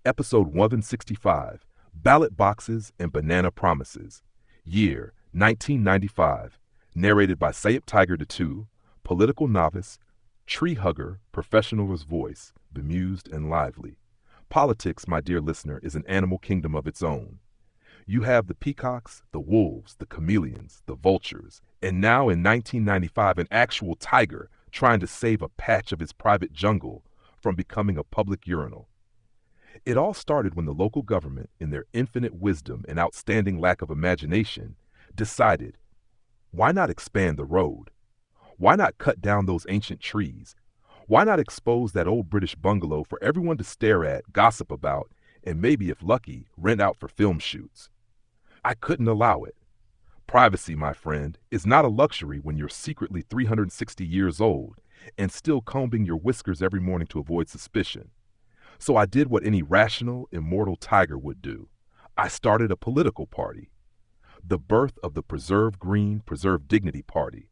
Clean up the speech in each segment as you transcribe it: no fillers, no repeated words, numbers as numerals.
Episode 165, Ballot Boxes and Banana Promises. Year, 1995. Narrated by Sayep Tiger II, political novice, tree hugger, professional's voice, bemused and lively. Politics, my dear listener, is an animal kingdom of its own. You have the peacocks, the wolves, the chameleons, the vultures, and now in 1995 an actual tiger trying to save a patch of his private jungle from becoming a public urinal. It all started when the local government, in their infinite wisdom and outstanding lack of imagination, decided, why not expand the road? Why not cut down those ancient trees? Why not expose that old British bungalow for everyone to stare at, gossip about, and maybe, if lucky, rent out for film shoots? I couldn't allow it. Privacy, my friend, is not a luxury when you're secretly 360 years old and still combing your whiskers every morning to avoid suspicion. So I did what any rational, immortal tiger would do. I started a political party. The birth of the Preserve Green, Preserve Dignity Party.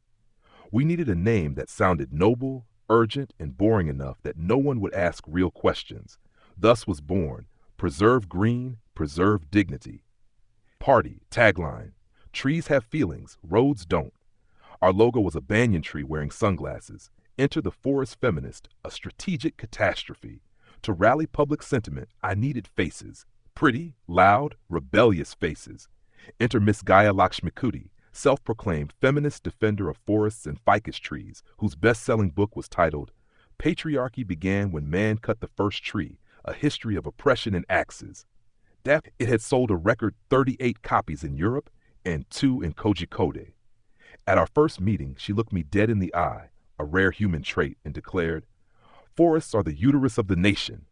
We needed a name that sounded noble, urgent, and boring enough that no one would ask real questions. Thus was born Preserve Green, Preserve Dignity. Party, tagline, trees have feelings, roads don't. Our logo was a banyan tree wearing sunglasses. Enter the forest feminist, a strategic catastrophe. To rally public sentiment, I needed faces. Pretty, loud, rebellious faces. Enter Miss Gaia Lakshmikuti, self-proclaimed feminist defender of forests and ficus trees, whose best-selling book was titled, Patriarchy Began When Man Cut the First Tree, A History of Oppression and Axes. It had sold a record 38 copies in Europe and 2 in Kojikode. At our first meeting, she looked me dead in the eye, a rare human trait, and declared, forests are the uterus of the nation.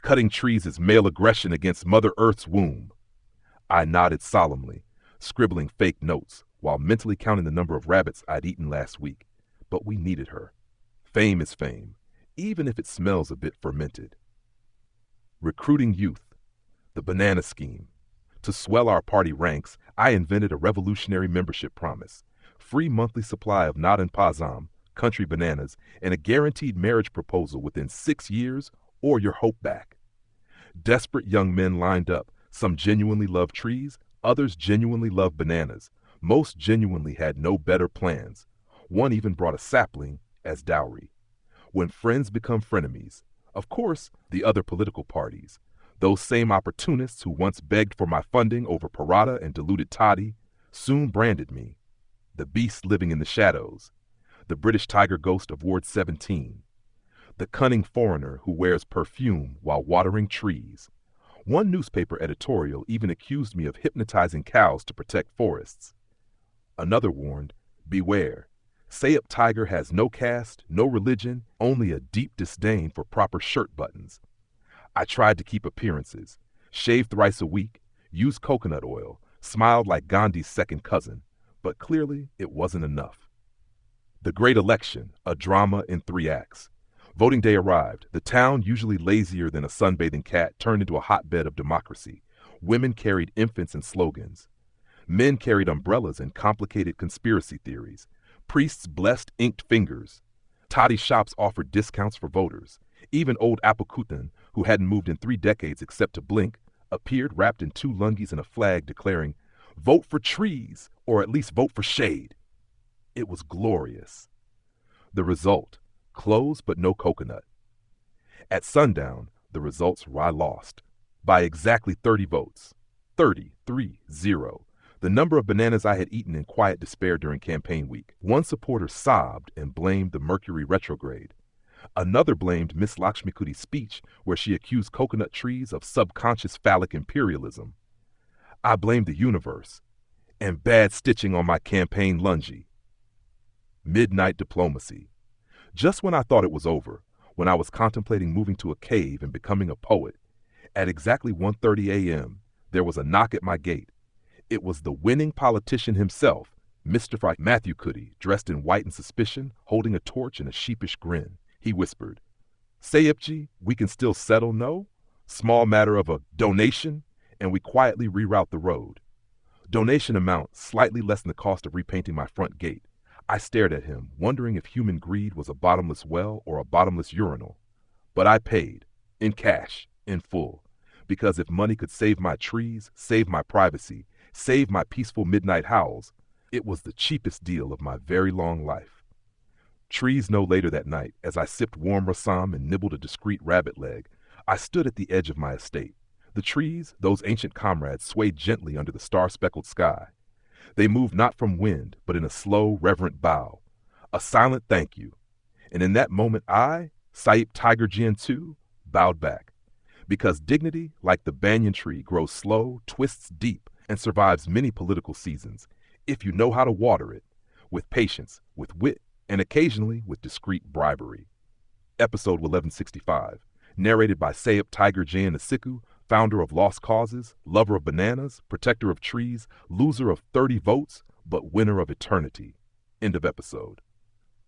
Cutting trees is male aggression against Mother Earth's womb. I nodded solemnly, scribbling fake notes, while mentally counting the number of rabbits I'd eaten last week. But we needed her. Fame is fame, even if it smells a bit fermented. Recruiting youth. The banana scheme. To swell our party ranks, I invented a revolutionary membership promise. Free monthly supply of Nadan Pazam, country bananas, and a guaranteed marriage proposal within 6 years or your hope back. Desperate young men lined up. Some genuinely loved trees, others genuinely loved bananas. Most genuinely had no better plans. One even brought a sapling as dowry. When friends become frenemies, of course, the other political parties, those same opportunists who once begged for my funding over parata and diluted toddy, soon branded me the beast living in the shadows, the British tiger ghost of Ward 17, the cunning foreigner who wears perfume while watering trees. One newspaper editorial even accused me of hypnotizing cows to protect forests. Another warned, beware, Sayep Tiger has no caste, no religion, only a deep disdain for proper shirt buttons. I tried to keep appearances, shaved thrice a week, used coconut oil, smiled like Gandhi's second cousin, but clearly it wasn't enough. The Great Election, a drama in 3 acts. Voting day arrived. The town, usually lazier than a sunbathing cat, turned into a hotbed of democracy. Women carried infants and slogans. Men carried umbrellas and complicated conspiracy theories. Priests blessed inked fingers. Toddy shops offered discounts for voters. Even old Apokutan, who hadn't moved in 3 decades except to blink, appeared wrapped in 2 lungis and a flag declaring, vote for trees, or at least vote for shade. It was glorious. The result, clothes but no coconut. At sundown, the results were I lost. By exactly 30 votes. 30-0. The number of bananas I had eaten in quiet despair during campaign week. One supporter sobbed and blamed the Mercury retrograde. Another blamed Miss Lakshmikuti's speech where she accused coconut trees of subconscious phallic imperialism. I blamed the universe and bad stitching on my campaign lungie. Midnight diplomacy. Just when I thought it was over, when I was contemplating moving to a cave and becoming a poet, at exactly 1:30 a.m., there was a knock at my gate. It was the winning politician himself, Mr. Matthew Kuti, dressed in white and suspicion, holding a torch and a sheepish grin. He whispered, Sayepji, we can still settle, no? Small matter of a donation, and we quietly reroute the road. Donation amount slightly less than the cost of repainting my front gate. I stared at him, wondering if human greed was a bottomless well or a bottomless urinal. But I paid, in cash, in full. Because if money could save my trees, save my privacy, save my peaceful midnight howls, it was the cheapest deal of my very long life. Trees no later that night, as I sipped warm rasam and nibbled a discreet rabbit leg, I stood at the edge of my estate. The trees, those ancient comrades, swayed gently under the star-speckled sky. They moved not from wind, but in a slow, reverent bow, a silent thank you. And in that moment I, Saip Tiger Jin II, bowed back. Because dignity, like the banyan tree, grows slow, twists deep, and survives many political seasons, if you know how to water it, with patience, with wit, and occasionally with discreet bribery. Episode 1165, narrated by Saip Tiger Jin Isiku, founder of Lost Causes, lover of bananas, protector of trees, loser of 30 votes, but winner of eternity. End of episode.